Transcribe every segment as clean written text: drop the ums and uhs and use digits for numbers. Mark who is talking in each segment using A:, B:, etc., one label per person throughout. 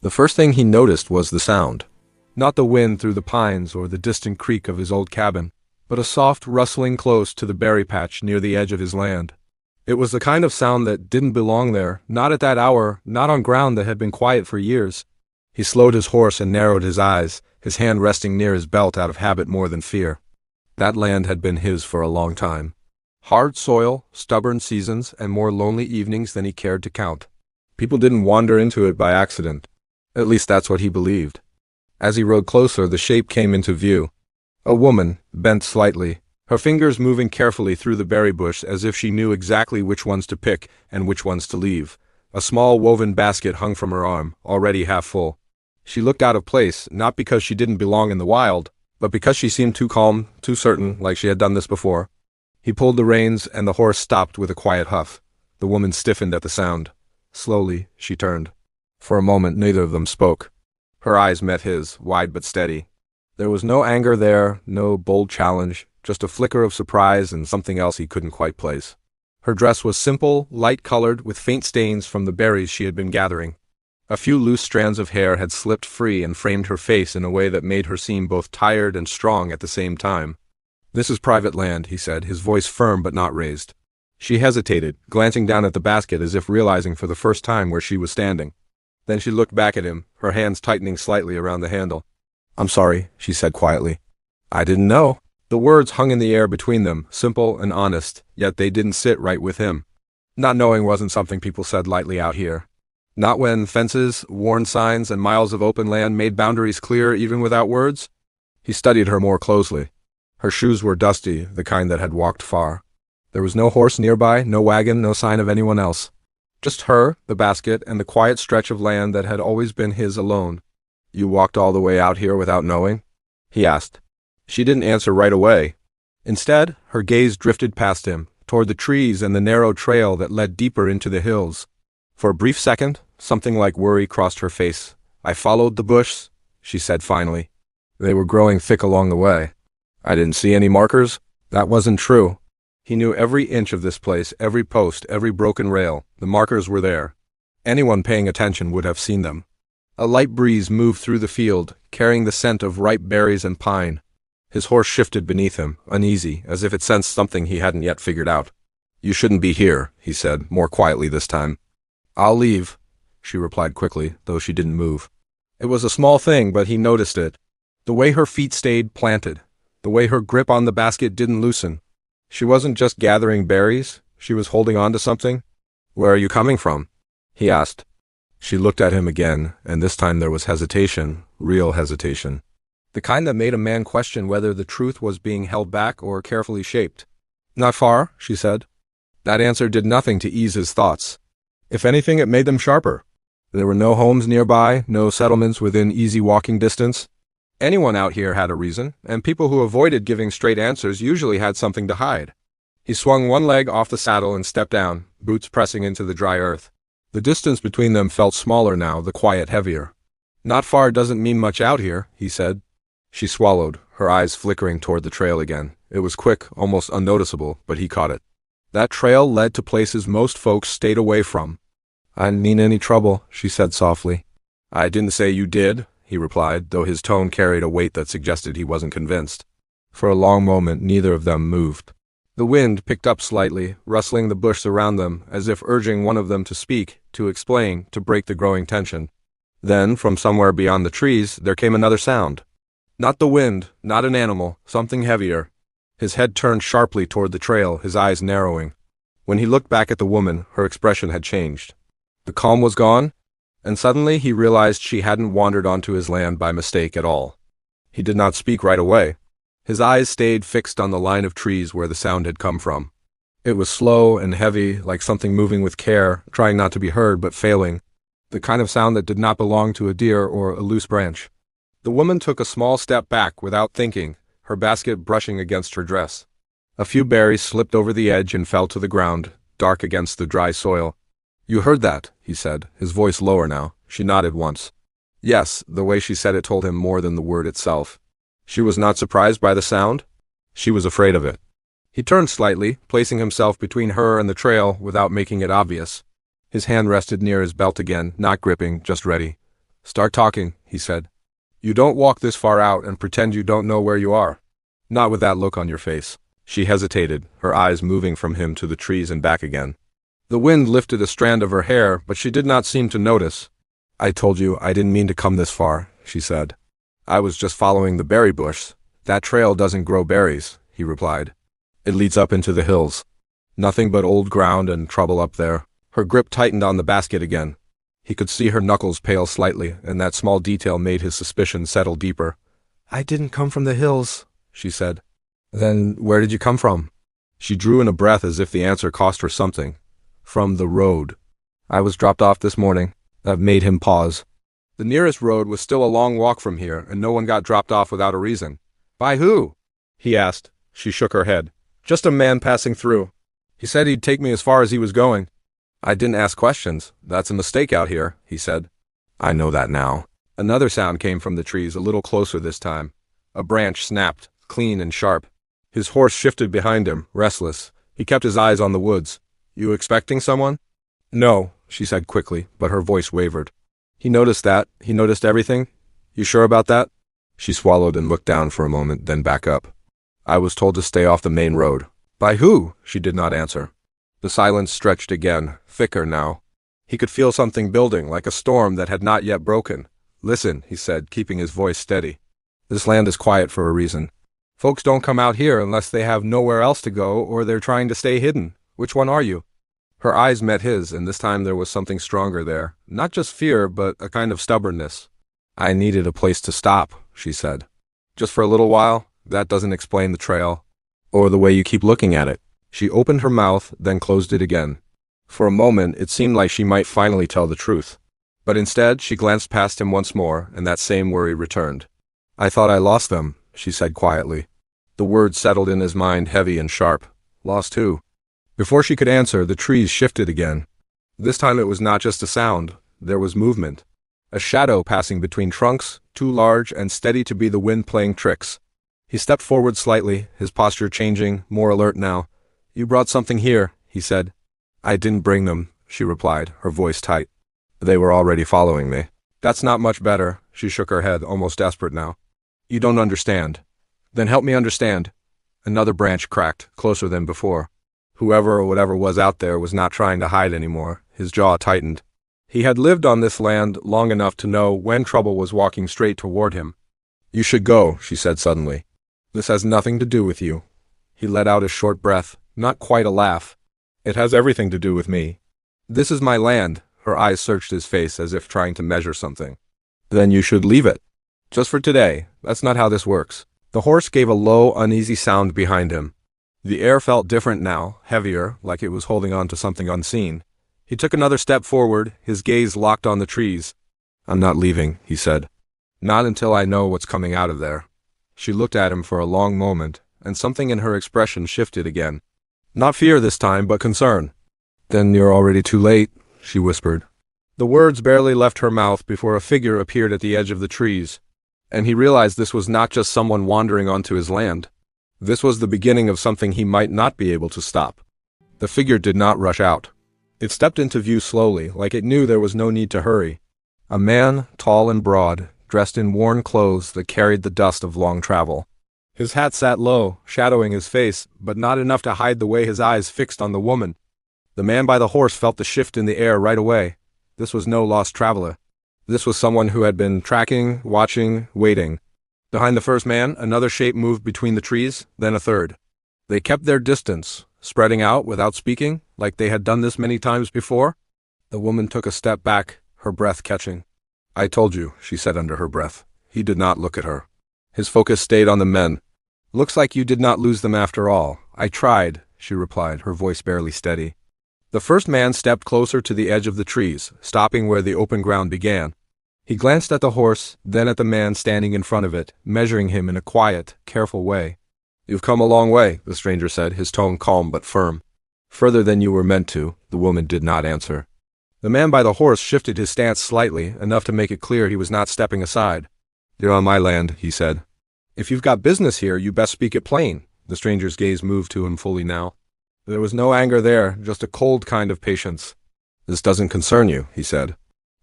A: The first thing he noticed was the sound. Not the wind through the pines or the distant creak of his old cabin, but a soft rustling close to the berry patch near the edge of his land. It was the kind of sound that didn't belong there, not at that hour, not on ground that had been quiet for years. He slowed his horse and narrowed his eyes, his hand resting near his belt out of habit more than fear. That land had been his for a long time. Hard soil, stubborn seasons, and more lonely evenings than he cared to count. People didn't wander into it by accident. At least that's what he believed. As he rode closer, the shape came into view. A woman, bent slightly, her fingers moving carefully through the berry bush as if she knew exactly which ones to pick and which ones to leave. A small woven basket hung from her arm, already half full. She looked out of place, not because she didn't belong in the wild, but because she seemed too calm, too certain, like she had done this before. He pulled the reins, and the horse stopped with a quiet huff. The woman stiffened at the sound. Slowly, she turned. For a moment, neither of them spoke. Her eyes met his, wide but steady. There was no anger there, no bold challenge, just a flicker of surprise and something else he couldn't quite place. Her dress was simple, light-colored, with faint stains from the berries she had been gathering. A few loose strands of hair had slipped free and framed her face in a way that made her seem both tired and strong at the same time. "This is private land," he said, his voice firm but not raised. She hesitated, glancing down at the basket as if realizing for the first time where she was standing. Then she looked back at him, her hands tightening slightly around the handle. "I'm sorry," she said quietly. "I didn't know." The words hung in the air between them, simple and honest, yet they didn't sit right with him. Not knowing wasn't something people said lightly out here. Not when fences, worn signs, and miles of open land made boundaries clear even without words. He studied her more closely. Her shoes were dusty, the kind that had walked far. There was no horse nearby, no wagon, no sign of anyone else. Just her, the basket, and the quiet stretch of land that had always been his alone. "You walked all the way out here without knowing?" he asked. She didn't answer right away. Instead, her gaze drifted past him, toward the trees and the narrow trail that led deeper into the hills. For a brief second, something like worry crossed her face. "I followed the bush," she said finally. "They were growing thick along the way. I didn't see any markers." That wasn't true. He knew every inch of this place, every post, every broken rail. The markers were there. Anyone paying attention would have seen them. A light breeze moved through the field, carrying the scent of ripe berries and pine. His horse shifted beneath him, uneasy, as if it sensed something he hadn't yet figured out. "You shouldn't be here," he said, more quietly this time. "I'll leave," she replied quickly, though she didn't move. It was a small thing, but he noticed it. The way her feet stayed planted. The way her grip on the basket didn't loosen. She wasn't just gathering berries, she was holding on to something. "Where are you coming from?" he asked. She looked at him again, and this time there was hesitation, real hesitation. The kind that made a man question whether the truth was being held back or carefully shaped. "Not far," she said. That answer did nothing to ease his thoughts. If anything, it made them sharper. There were no homes nearby, no settlements within easy walking distance. Anyone out here had a reason, and people who avoided giving straight answers usually had something to hide. He swung one leg off the saddle and stepped down, boots pressing into the dry earth. The distance between them felt smaller now, the quiet heavier. "Not far doesn't mean much out here," he said. She swallowed, her eyes flickering toward the trail again. It was quick, almost unnoticeable, but he caught it. That trail led to places most folks stayed away from. "I didn't mean any trouble," she said softly. "I didn't say you did," he replied, though his tone carried a weight that suggested he wasn't convinced. For a long moment, neither of them moved. The wind picked up slightly, rustling the bush around them, as if urging one of them to speak, to explain, to break the growing tension. Then, from somewhere beyond the trees, there came another sound. Not the wind, not an animal, something heavier. His head turned sharply toward the trail, his eyes narrowing. When he looked back at the woman, her expression had changed. The calm was gone, and suddenly he realized she hadn't wandered onto his land by mistake at all. He did not speak right away. His eyes stayed fixed on the line of trees where the sound had come from. It was slow and heavy, like something moving with care, trying not to be heard but failing. The kind of sound that did not belong to a deer or a loose branch. The woman took a small step back without thinking, her basket brushing against her dress. A few berries slipped over the edge and fell to the ground, dark against the dry soil. "You heard that," he said, his voice lower now. She nodded once. Yes, the way she said it told him more than the word itself. She was not surprised by the sound. She was afraid of it. He turned slightly, placing himself between her and the trail without making it obvious. His hand rested near his belt again, not gripping, just ready. Start talking, he said. You don't walk this far out and pretend you don't know where you are. Not with that look on your face. She hesitated, her eyes moving from him to the trees and back again. The wind lifted a strand of her hair, but she did not seem to notice. I told you I didn't mean to come this far, she said. I was just following the berry bush. That trail doesn't grow berries, he replied. It leads up into the hills. Nothing but old ground and trouble up there. Her grip tightened on the basket again. He could see her knuckles pale slightly, and that small detail made his suspicion settle deeper. I didn't come from the hills, she said. Then where did you come from? She drew in a breath as if the answer cost her something. From the road. I was dropped off this morning. That made him pause. The nearest road was still a long walk from here, and no one got dropped off without a reason. By who? He asked. She shook her head. Just a man passing through. He said he'd take me as far as he was going. I didn't ask questions. That's a mistake out here, he said. I know that now. Another sound came from the trees, a little closer this time. A branch snapped, clean and sharp. His horse shifted behind him, restless. He kept his eyes on the woods. You expecting someone? No, she said quickly, but her voice wavered. He noticed that. He noticed everything. You sure about that? She swallowed and looked down for a moment, then back up. I was told to stay off the main road. By who? She did not answer. The silence stretched again, thicker now. He could feel something building, like a storm that had not yet broken. Listen, he said, keeping his voice steady. This land is quiet for a reason. Folks don't come out here unless they have nowhere else to go or they're trying to stay hidden. Which one are you? Her eyes met his, and this time there was something stronger there. Not just fear, but a kind of stubbornness. I needed a place to stop, she said. Just for a little while? That doesn't explain the trail. Or the way you keep looking at it. She opened her mouth, then closed it again. For a moment, it seemed like she might finally tell the truth. But instead, she glanced past him once more, and that same worry returned. I thought I lost them, she said quietly. The words settled in his mind heavy and sharp. Lost who? Before she could answer, the trees shifted again. This time it was not just a sound. There was movement. A shadow passing between trunks, too large and steady to be the wind playing tricks. He stepped forward slightly, his posture changing, more alert now. You brought something here, he said. I didn't bring them, she replied, her voice tight. They were already following me. That's not much better, she shook her head, almost desperate now. You don't understand. Then help me understand. Another branch cracked, closer than before. Whoever or whatever was out there was not trying to hide anymore. His jaw tightened. He had lived on this land long enough to know when trouble was walking straight toward him. You should go, she said suddenly. This has nothing to do with you. He let out a short breath, not quite a laugh. It has everything to do with me. This is my land. Her eyes searched his face as if trying to measure something. Then you should leave it. Just for today. That's not how this works. The horse gave a low, uneasy sound behind him. The air felt different now, heavier, like it was holding on to something unseen. He took another step forward, his gaze locked on the trees. I'm not leaving, he said. Not until I know what's coming out of there. She looked at him for a long moment, and something in her expression shifted again. Not fear this time, but concern. Then you're already too late, she whispered. The words barely left her mouth before a figure appeared at the edge of the trees, and he realized this was not just someone wandering onto his land. This was the beginning of something he might not be able to stop. The figure did not rush out. It stepped into view slowly, like it knew there was no need to hurry. A man, tall and broad, dressed in worn clothes that carried the dust of long travel. His hat sat low, shadowing his face, but not enough to hide the way his eyes fixed on the woman. The man by the horse felt the shift in the air right away. This was no lost traveler. This was someone who had been tracking, watching, waiting. Behind the first man, another shape moved between the trees, then a third. They kept their distance, spreading out without speaking, like they had done this many times before. The woman took a step back, her breath catching. I told you, she said under her breath. He did not look at her. His focus stayed on the men. Looks like you did not lose them after all. I tried, she replied, her voice barely steady. The first man stepped closer to the edge of the trees, stopping where the open ground began. He glanced at the horse, then at the man standing in front of it, measuring him in a quiet, careful way. You've come a long way, the stranger said, his tone calm but firm. Further than you were meant to, the woman did not answer. The man by the horse shifted his stance slightly, enough to make it clear he was not stepping aside. You're on my land, he said. If you've got business here, you best speak it plain. The stranger's gaze moved to him fully now. There was no anger there, just a cold kind of patience. This doesn't concern you, he said.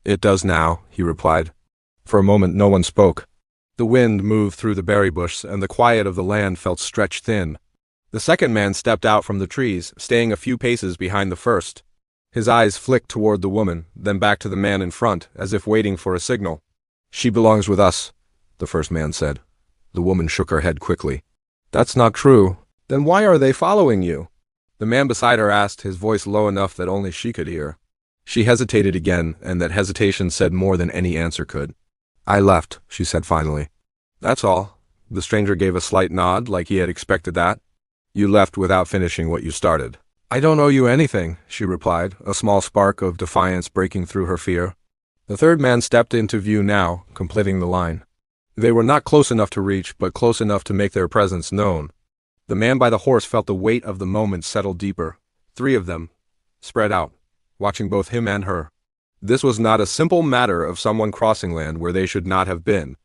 A: It does now, he replied. For a moment no one spoke. The wind moved through the berry bush, and the quiet of the land felt stretched thin. The second man stepped out from the trees, staying a few paces behind the first. His eyes flicked toward the woman, then back to the man in front, as if waiting for a signal. "She belongs with us," the first man said. The woman shook her head quickly. "That's not true." "Then why are they following you?" The man beside her asked, his voice low enough that only she could hear. She hesitated again, and that hesitation said more than any answer could. "I left," she said finally. "That's all." The stranger gave a slight nod, like he had expected that. "You left without finishing what you started." "I don't owe you anything," she replied, a small spark of defiance breaking through her fear. The third man stepped into view now, completing the line. They were not close enough to reach, but close enough to make their presence known. The man by the horse felt the weight of the moment settle deeper. 3 of them, spread out, watching both him and her. This was not a simple matter of someone crossing land where they should not have been.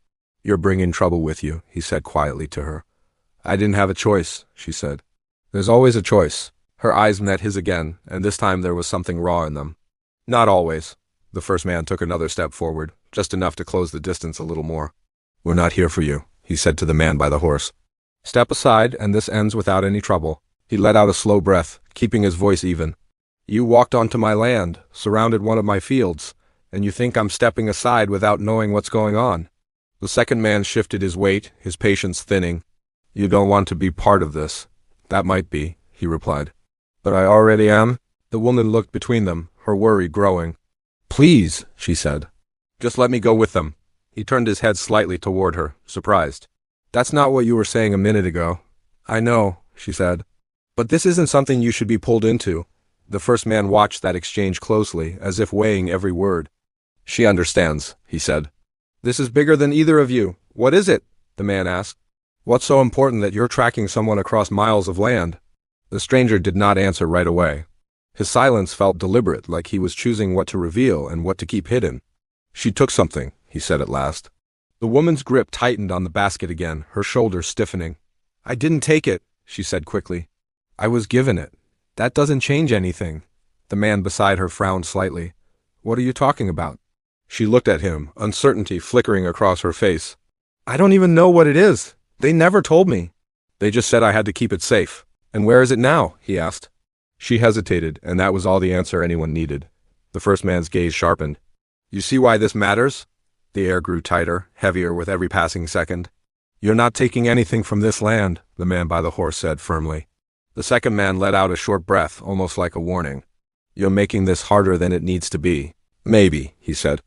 A: "You're bringing trouble with you," he said quietly to her. "I didn't have a choice," she said. "There's always a choice." Her eyes met his again, and this time there was something raw in them. "Not always." The first man took another step forward, just enough to close the distance a little more. "We're not here for you," he said to the man by the horse. "Step aside, and this ends without any trouble." He let out a slow breath, keeping his voice even. "You walked onto my land, surrounded one of my fields, and you think I'm stepping aside without knowing what's going on." The second man shifted his weight, his patience thinning. "You don't want to be part of this." "That might be," he replied. "But I already am." The woman looked between them, her worry growing. "Please," she said. "Just let me go with them." He turned his head slightly toward her, surprised. "That's not what you were saying a minute ago." "I know," she said. "But this isn't something you should be pulled into." The first man watched that exchange closely, as if weighing every word. "She understands," he said. "This is bigger than either of you. What is it?" the man asked. "What's so important that you're tracking someone across miles of land?" The stranger did not answer right away. His silence felt deliberate, like he was choosing what to reveal and what to keep hidden. "She took something," he said at last. The woman's grip tightened on the basket again, her shoulders stiffening. "I didn't take it," she said quickly. "I was given it." "That doesn't change anything." The man beside her frowned slightly. "What are you talking about?" She looked at him, uncertainty flickering across her face. "I don't even know what it is. They never told me." "They just said I had to keep it safe." "And where is it now?" he asked. She hesitated, and that was all the answer anyone needed. The first man's gaze sharpened. "You see why this matters?" The air grew tighter, heavier with every passing second. "You're not taking anything from this land," the man by the horse said firmly. The second man let out a short breath, almost like a warning. "You're making this harder than it needs to be." "Maybe," he said.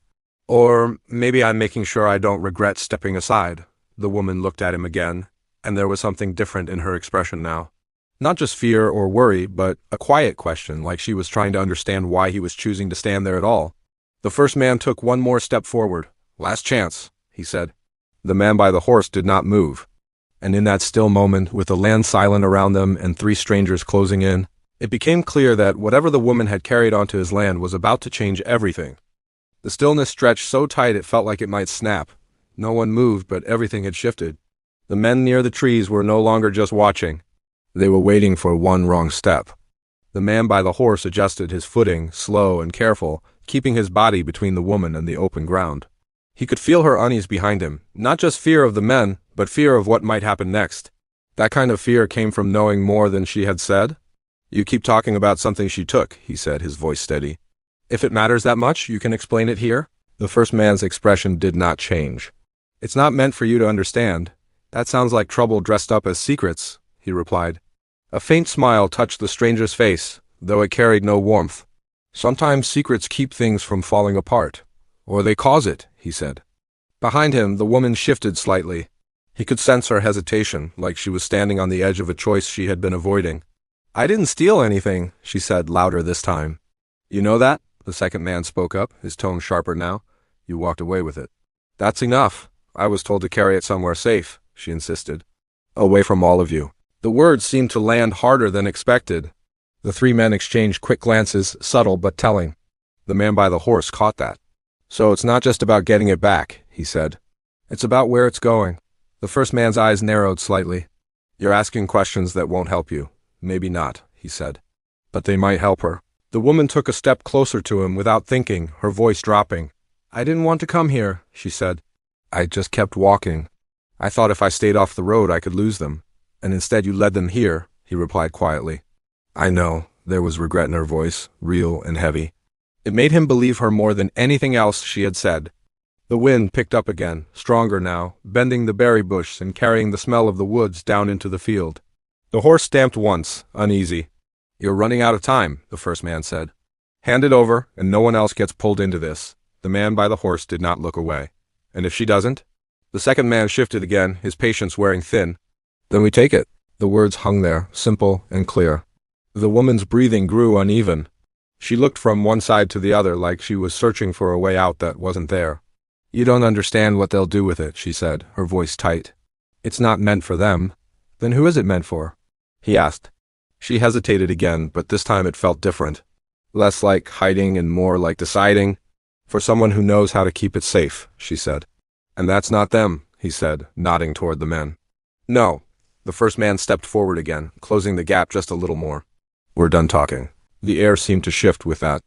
A: "Or maybe I'm making sure I don't regret stepping aside." The woman looked at him again, and there was something different in her expression now. Not just fear or worry, but a quiet question, like she was trying to understand why he was choosing to stand there at all. The first man took one more step forward. "Last chance," he said. The man by the horse did not move. And in that still moment, with the land silent around them and 3 strangers closing in, it became clear that whatever the woman had carried onto his land was about to change everything. The stillness stretched so tight it felt like it might snap. No one moved, but everything had shifted. The men near the trees were no longer just watching. They were waiting for one wrong step. The man by the horse adjusted his footing, slow and careful, keeping his body between the woman and the open ground. He could feel her unease behind him, not just fear of the men, but fear of what might happen next. That kind of fear came from knowing more than she had said. "You keep talking about something she took," he said, his voice steady. "If it matters that much, you can explain it here?" The first man's expression did not change. "It's not meant for you to understand. That sounds like trouble dressed up as secrets," he replied. A faint smile touched the stranger's face, though it carried no warmth. "Sometimes secrets keep things from falling apart. Or they cause it," he said. Behind him, the woman shifted slightly. He could sense her hesitation, like she was standing on the edge of a choice she had been avoiding. "I didn't steal anything," she said, louder this time. "You know that?" The second man spoke up, his tone sharper now. "You walked away with it." "That's enough. I was told to carry it somewhere safe," she insisted. "Away from all of you." The words seemed to land harder than expected. The 3 men exchanged quick glances, subtle but telling. The man by the horse caught that. "So it's not just about getting it back," he said. "It's about where it's going." The first man's eyes narrowed slightly. "You're asking questions that won't help you." "Maybe not," he said. "But they might help her." The woman took a step closer to him without thinking, her voice dropping. I didn't want to come here, she said. I just kept walking. I thought if I stayed off the road I could lose them. And instead you led them here, he replied quietly. I know, there was regret in her voice, real and heavy. It made him believe her more than anything else she had said. The wind picked up again, stronger now, bending the berry bush and carrying the smell of the woods down into the field. The horse stamped once, uneasy. You're running out of time, the first man said. Hand it over, and no one else gets pulled into this. The man by the horse did not look away. And if she doesn't? The second man shifted again, his patience wearing thin. Then we take it. The words hung there, simple and clear. The woman's breathing grew uneven. She looked from one side to the other like she was searching for a way out that wasn't there. You don't understand what they'll do with it, she said, her voice tight. It's not meant for them. Then who is it meant for? He asked. She hesitated again, but this time it felt different. Less like hiding and more like deciding. For someone who knows how to keep it safe, she said. And that's not them, he said, nodding toward the men. No. The first man stepped forward again, closing the gap just a little more. We're done talking. The air seemed to shift with that.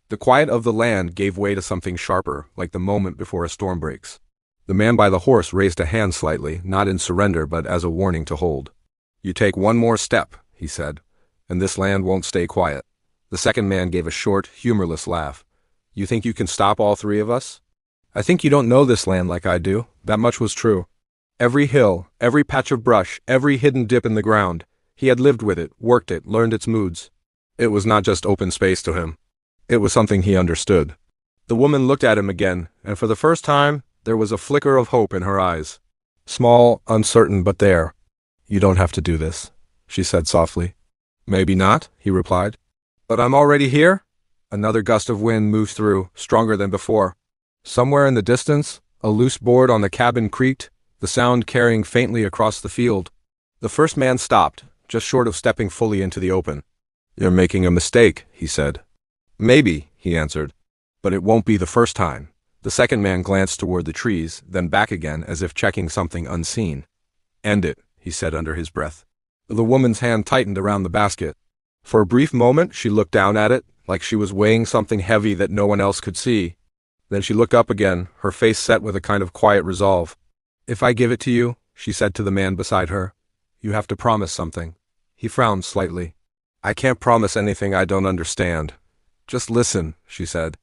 A: The quiet of the land gave way to something sharper, like the moment before a storm breaks. The man by the horse raised a hand slightly, not in surrender but as a warning to hold. You take one more step, he said, and this land won't stay quiet. The second man gave a short, humorless laugh. You think you can stop all three of us? I think you don't know this land like I do. That much was true. Every hill, every patch of brush, every hidden dip in the ground. He had lived with it, worked it, learned its moods. It was not just open space to him. It was something he understood. The woman looked at him again, and for the first time, there was a flicker of hope in her eyes. Small, uncertain, but there. You don't have to do this, she said softly. Maybe not, he replied. But I'm already here? Another gust of wind moved through, stronger than before. Somewhere in the distance, a loose board on the cabin creaked, the sound carrying faintly across the field. The first man stopped, just short of stepping fully into the open. You're making a mistake, he said. Maybe, he answered. But it won't be the first time. The second man glanced toward the trees, then back again as if checking something unseen. End it, he said under his breath. The woman's hand tightened around the basket. For a brief moment she looked down at it, like she was weighing something heavy that no one else could see. Then she looked up again, her face set with a kind of quiet resolve. If I give it to you, she said to the man beside her, you have to promise something. He frowned slightly. I can't promise anything I don't understand. Just listen, she said.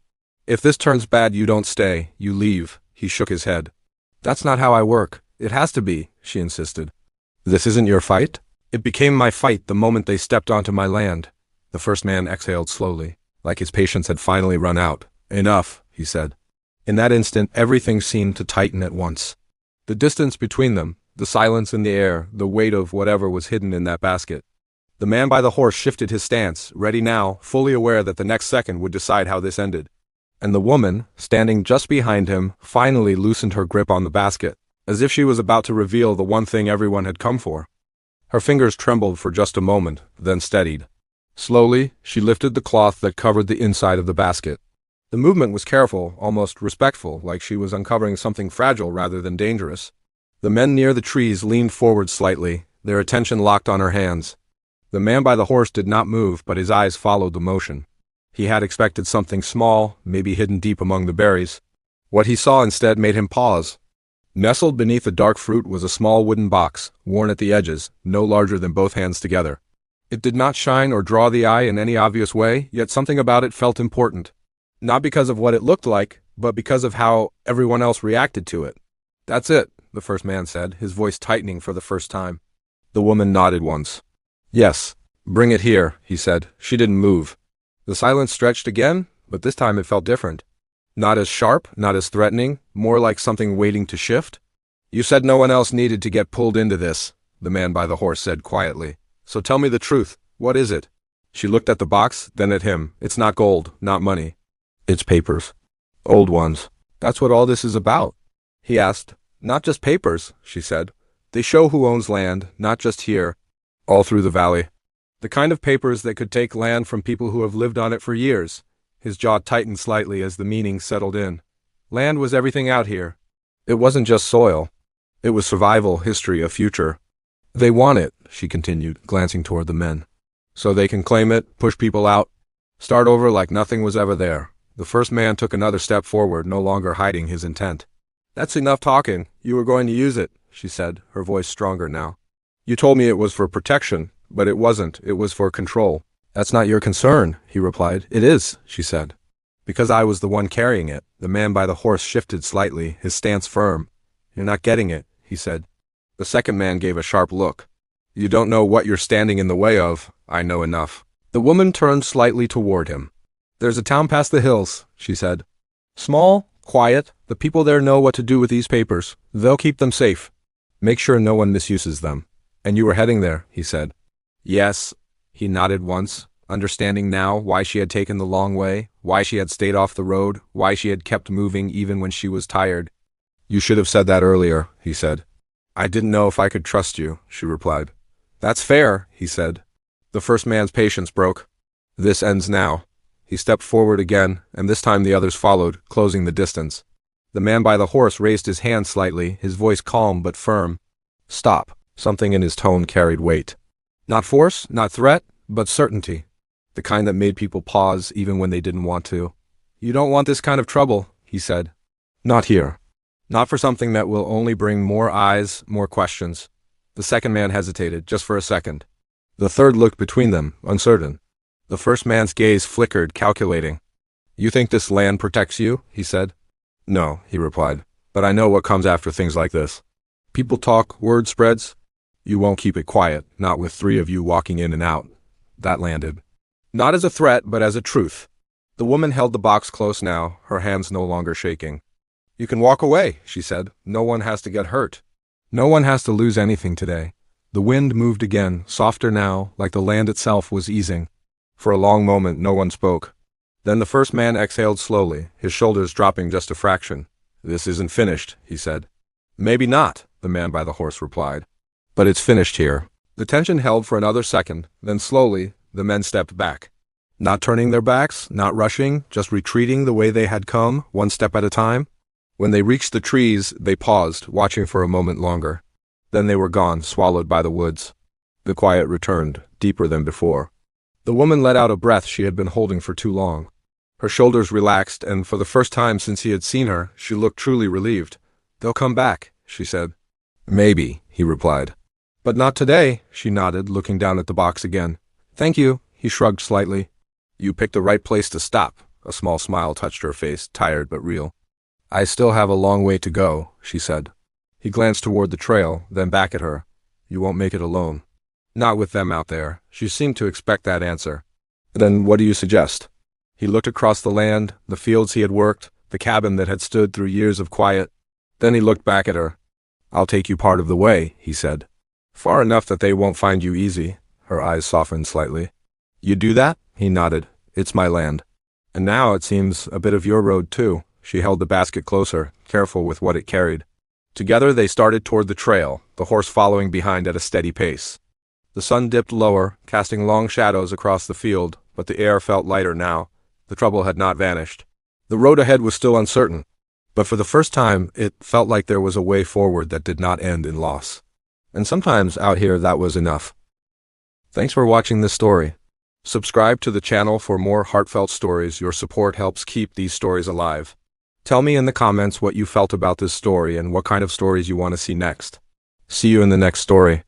A: If this turns bad you don't stay, you leave. He shook his head. That's not how I work. It has to be, she insisted. This isn't your fight? It became my fight the moment they stepped onto my land. The first man exhaled slowly, like his patience had finally run out. Enough, he said. In that instant everything seemed to tighten at once. The distance between them, the silence in the air, the weight of whatever was hidden in that basket. The man by the horse shifted his stance, ready now, fully aware that the next second would decide how this ended. And the woman, standing just behind him, finally loosened her grip on the basket, as if she was about to reveal the one thing everyone had come for. Her fingers trembled for just a moment, then steadied. Slowly, she lifted the cloth that covered the inside of the basket. The movement was careful, almost respectful, like she was uncovering something fragile rather than dangerous. The men near the trees leaned forward slightly, their attention locked on her hands. The man by the horse did not move, but his eyes followed the motion. He had expected something small, maybe hidden deep among the berries. What he saw instead made him pause. Nestled beneath the dark fruit was a small wooden box, worn at the edges, no larger than both hands together. It did not shine or draw the eye in any obvious way, yet something about it felt important. Not because of what it looked like, but because of how everyone else reacted to it. That's it, the first man said, his voice tightening for the first time. The woman nodded once. Yes, bring it here, he said. She didn't move. The silence stretched again, but this time it felt different. Not as sharp, not as threatening, more like something waiting to shift. You said no one else needed to get pulled into this, the man by the horse said quietly. So tell me the truth, what is it? She looked at the box, then at him. It's not gold, not money. It's papers. Old ones. That's what all this is about, he asked. Not just papers, she said. They show who owns land, not just here. All through the valley. The kind of papers that could take land from people who have lived on it for years. His jaw tightened slightly as the meaning settled in. Land was everything out here. It wasn't just soil. It was survival, history, a future. They want it, she continued, glancing toward the men. So they can claim it, push people out, start over like nothing was ever there. The first man took another step forward, no longer hiding his intent. "That's enough talking. You were going to use it," she said, her voice stronger now. "You told me it was for protection, but it wasn't. It was for control." "That's not your concern," he replied. "It is," she said. "Because I was the one carrying it." The man by the horse shifted slightly, his stance firm. "You're not getting it," he said. The second man gave a sharp look. "You don't know what you're standing in the way of." "I know enough." The woman turned slightly toward him. "There's a town past the hills," she said. "Small, quiet. The people there know what to do with these papers. They'll keep them safe. Make sure no one misuses them." "And you were heading there," he said. "Yes." He nodded once, understanding now why she had taken the long way, why she had stayed off the road, why she had kept moving even when she was tired. "You should have said that earlier," he said. "I didn't know if I could trust you," she replied. "That's fair," he said. The first man's patience broke. "This ends now." He stepped forward again, and this time the others followed, closing the distance. The man by the horse raised his hand slightly, his voice calm but firm. "Stop." Something in his tone carried weight. Not force, not threat, but certainty. The kind that made people pause even when they didn't want to. "You don't want this kind of trouble," he said. "Not here. Not for something that will only bring more eyes, more questions." The second man hesitated, just for a second. The third looked between them, uncertain. The first man's gaze flickered, calculating. "You think this land protects you?" he said. "No," he replied. "But I know what comes after things like this. People talk, word spreads. You won't keep it quiet, not with 3 of you walking in and out." That landed. Not as a threat, but as a truth. The woman held the box close now, her hands no longer shaking. "You can walk away," she said. "No one has to get hurt. No one has to lose anything today." The wind moved again, softer now, like the land itself was easing. For a long moment no one spoke. Then the first man exhaled slowly, his shoulders dropping just a fraction. "This isn't finished," he said. "Maybe not," the man by the horse replied. "But it's finished here." The tension held for another second, then slowly, the men stepped back. Not turning their backs, not rushing, just retreating the way they had come, one step at a time. When they reached the trees, they paused, watching for a moment longer. Then they were gone, swallowed by the woods. The quiet returned, deeper than before. The woman let out a breath she had been holding for too long. Her shoulders relaxed, and for the first time since he had seen her, she looked truly relieved. "They'll come back," she said. "Maybe," he replied. "But not today," she nodded, looking down at the box again. "Thank you," he shrugged slightly. "You picked the right place to stop." A small smile touched her face, tired but real. "I still have a long way to go," she said. He glanced toward the trail, then back at her. "You won't make it alone." "Not with them out there." She seemed to expect that answer. "Then what do you suggest?" He looked across the land, the fields he had worked, the cabin that had stood through years of quiet. Then he looked back at her. "I'll take you part of the way," he said. "Far enough that they won't find you easy." Her eyes softened slightly. "You do that?" He nodded. "It's my land. And now, it seems, a bit of your road, too." She held the basket closer, careful with what it carried. Together they started toward the trail, the horse following behind at a steady pace. The sun dipped lower, casting long shadows across the field, but the air felt lighter now. The trouble had not vanished. The road ahead was still uncertain, but for the first time it felt like there was a way forward that did not end in loss. And sometimes out here that was enough. Thanks for watching this story. Subscribe to the channel for more heartfelt stories. Your support helps keep these stories alive. Tell me in the comments what you felt about this story and what kind of stories you want to see next. See you in the next story.